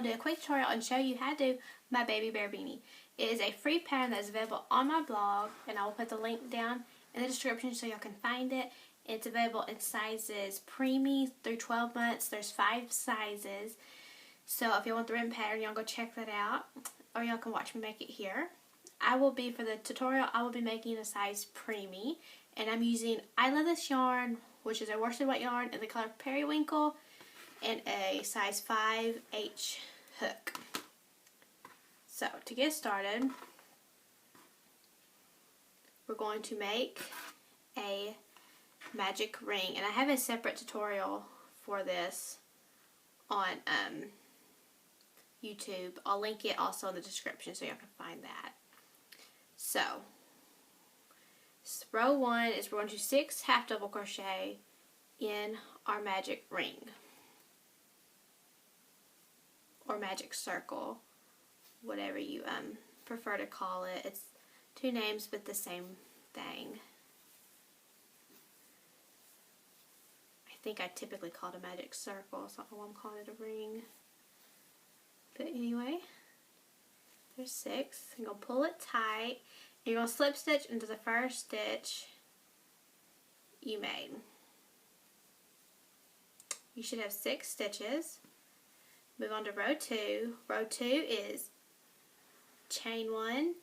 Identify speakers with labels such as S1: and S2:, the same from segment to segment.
S1: do a quick tutorial and show you how to do my baby bear beanie. It is a free pattern that is available on my blog, and I will put the link down in the description so y'all can find it. It's available in sizes preemie through 12 months. There's 5 sizes. So if you want the written pattern, y'all go check that out, or y'all can watch me make it here. For the tutorial, I will be making a size preemie, and I'm using I Love This yarn, which is a worsted weight yarn in the color Periwinkle, and a size 5H hook. So to get started, we're going to make a magic ring, and I have a separate tutorial for this on YouTube. I'll link it also in the description so y'all can find that. So row 1 is we're going to 6 half double crochet in our magic ring or magic circle, whatever you prefer to call it. It's 2 names but the same thing. I think I typically call it a magic circle, so I don't know why I'm calling it a ring. But anyway, there's 6. You're going to pull it tight. You're going to slip stitch into the first stitch you made. You should have 6 stitches. Move on to row 2. Row 2 is chain 1,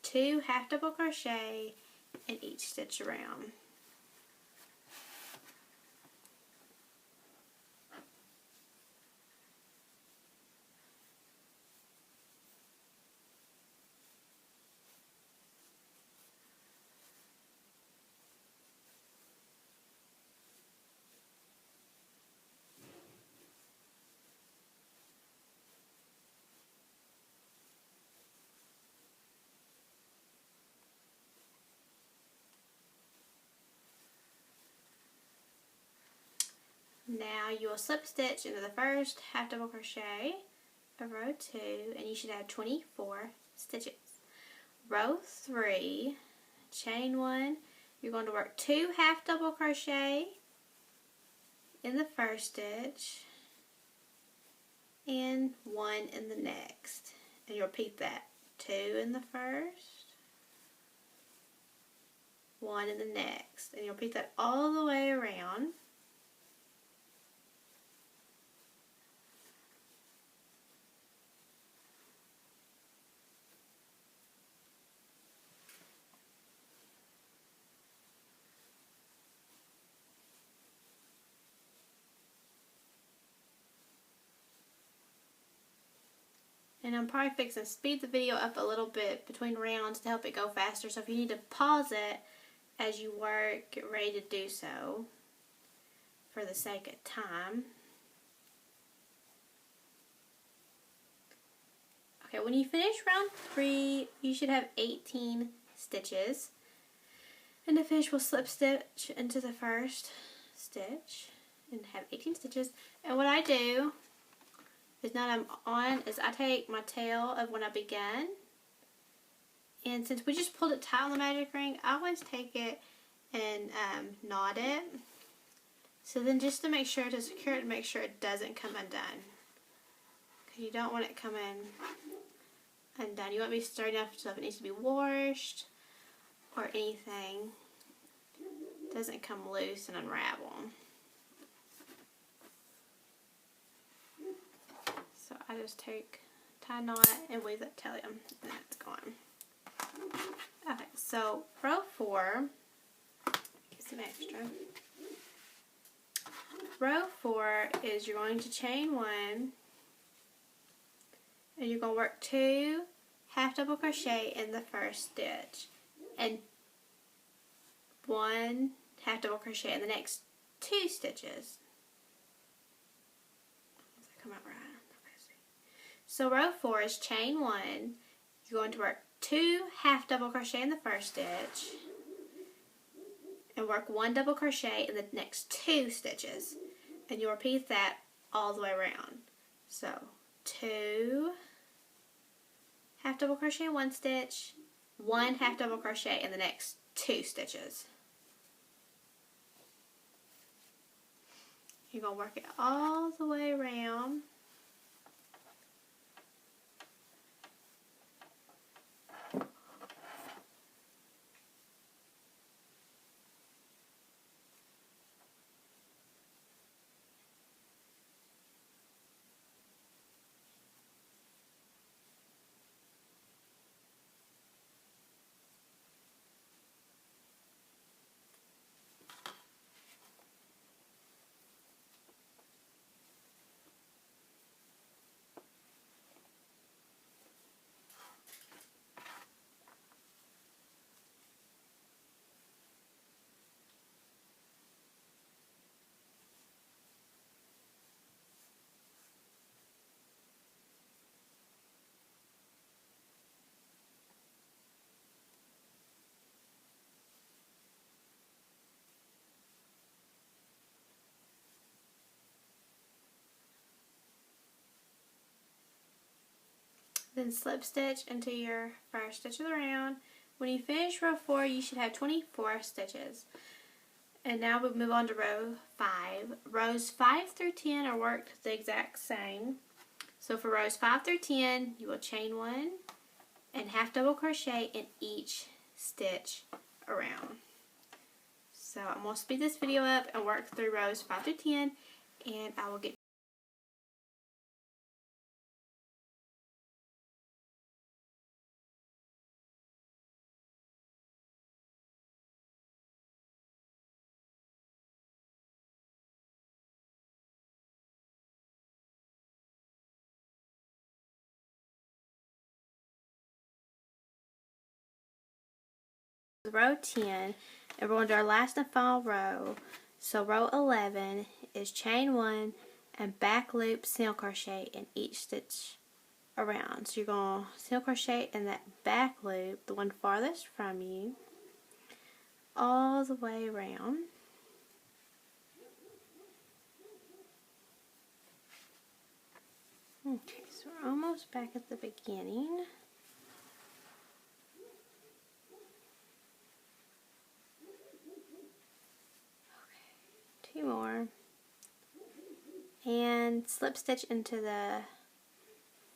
S1: 2 half double crochet in each stitch around. Now you will slip stitch into the first half double crochet of row 2, and you should have 24 stitches. Row 3, chain 1, you're going to work 2 half double crochet in the first stitch and 1 in the next. And you'll repeat that. 2 in the first, 1 in the next. And you'll repeat that all the way around. And I'm probably fixing to speed the video up a little bit between rounds to help it go faster. So if you need to pause it as you work, get ready to do so for the sake of time. Okay, when you finish round 3, you should have 18 stitches. And to finish, we'll slip stitch into the first stitch and have 18 stitches. And what I do is I take my tail of when I began, and since we just pulled it tight on the magic ring, I always take it and knot it. So then just to make sure to secure it, to make sure it doesn't come undone, because you don't want it coming undone. You want to be sturdy enough so if it needs to be washed or anything, it doesn't come loose and unravel. So I just tie a knot and weave that tail in, and that's gone. Okay, so row 4, get some extra. Row 4 is you're going to chain 1, and you're going to work 2 half double crochet in the first stitch, and 1 half double crochet in the next 2 stitches. Does that come out right? So row 4 is chain 1, you're going to work 2 half double crochet in the first stitch and work 1 double crochet in the next 2 stitches, and you'll repeat that all the way around. So 2 half double crochet in 1 stitch, 1 half double crochet in the next 2 stitches. You're going to work it all the way around. then slip stitch into your first stitch of the round. When you finish row 4, you should have 24 stitches. And now we move on to row 5. Rows 5 through 10 are worked the exact same. So for rows 5 through 10, you will chain 1 and half double crochet in each stitch around. So I'm going to speed this video up and work through rows 5 through 10, and I will get row 10, and we're going to do our last and final row. So row 11 is chain 1 and back loop single crochet in each stitch around. So you're going to single crochet in that back loop, the one farthest from you, all the way around. Okay, so we're almost back at the beginning. Okay, 2 more. And slip stitch into the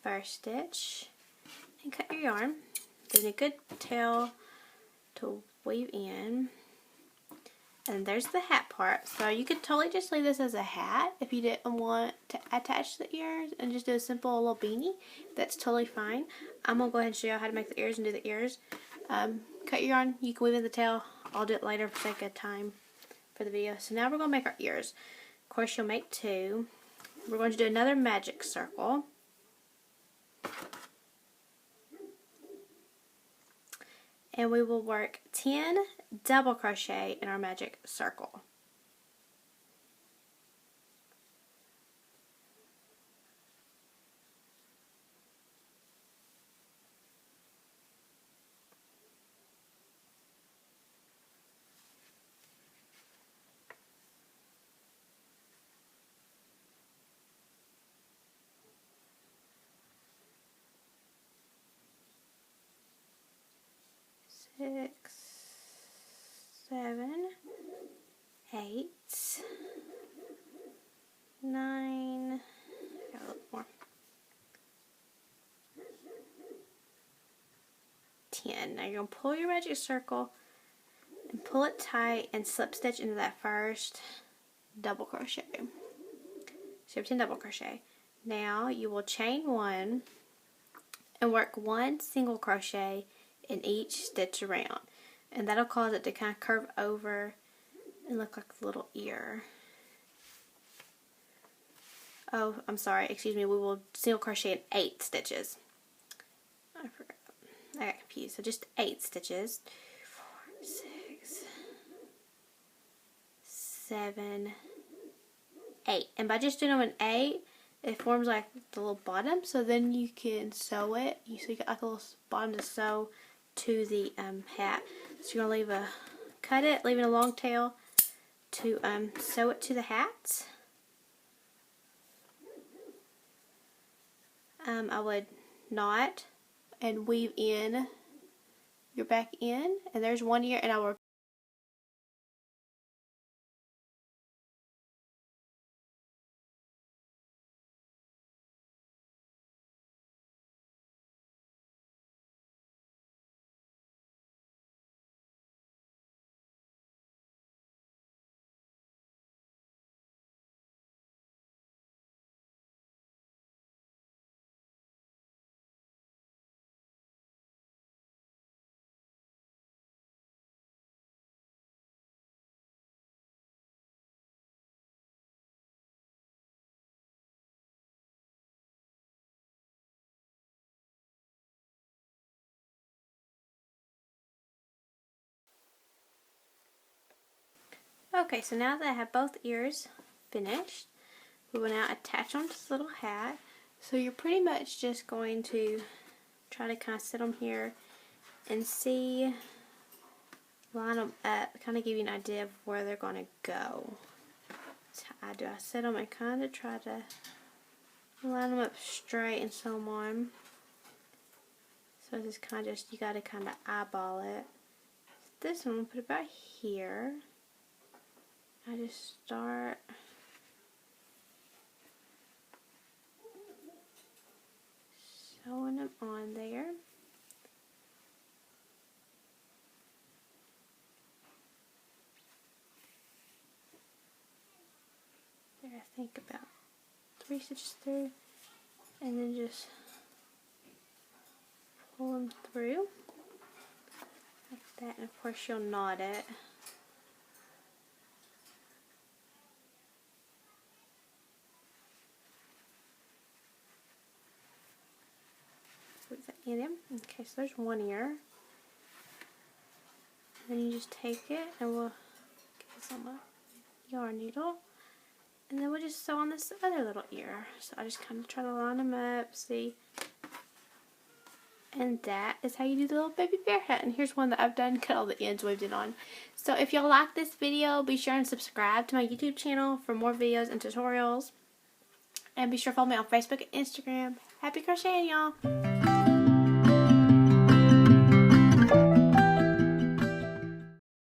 S1: first stitch and cut your yarn. Giving a good tail to weave in. And there's the hat part. So you could totally just leave this as a hat if you didn't want to attach the ears and just do a simple little beanie. That's totally fine. I'm going to go ahead and show you how to make the ears and do the ears. Cut your yarn. You can weave in the tail. I'll do it later for sake of time for the video. So now we're going to make our ears. Of course, you'll make 2. We're going to do another magic circle. And we will work 10 double crochet in our magic circle. Six, 7, 8, 9, got a little more, 10. Now you're going to pull your magic circle and pull it tight and slip stitch into that first double crochet. So you have 10 double crochet. Now you will chain 1 and work 1 single crochet in each stitch around, and that'll cause it to kind of curve over and look like a little ear. Oh, I'm sorry, excuse me, we will single crochet in 8 stitches. I forgot, I got confused. So just 8 stitches. 4, 6, 7, 8, and by just doing them in 8, it forms like the little bottom, so then you can sew it. So you got like a little bottom to sew to the hat. So you're going to cut it, leaving a long tail to sew it to the hat. I would knot and weave in your back end, and there's 1 ear, and I will Okay, so now that I have both ears finished, we will now attach them to this little hat. So you're pretty much just going to try to kind of sit them here and see, line them up, kind of give you an idea of where they're going to go. So I sit them and kind of try to line them up straight and sew them on. So this is kind of just, you got to kind of eyeball it. This one, we'll put about here. I just start sewing them on there. There, I think about 3 stitches through, and then just pull them through like that, and of course you'll knot it. Put that in him. Okay, so there's one ear. Then you just take it, and we'll get this on my yarn needle, and then we'll just sew on this other little ear. So I just kind of try to line them up, see. And that is how you do the little baby bear hat. And here's one that I've done, cut all the ends, weaved it on. So if y'all like this video, be sure and subscribe to my YouTube channel for more videos and tutorials. And be sure to follow me on Facebook and Instagram. Happy crocheting, y'all!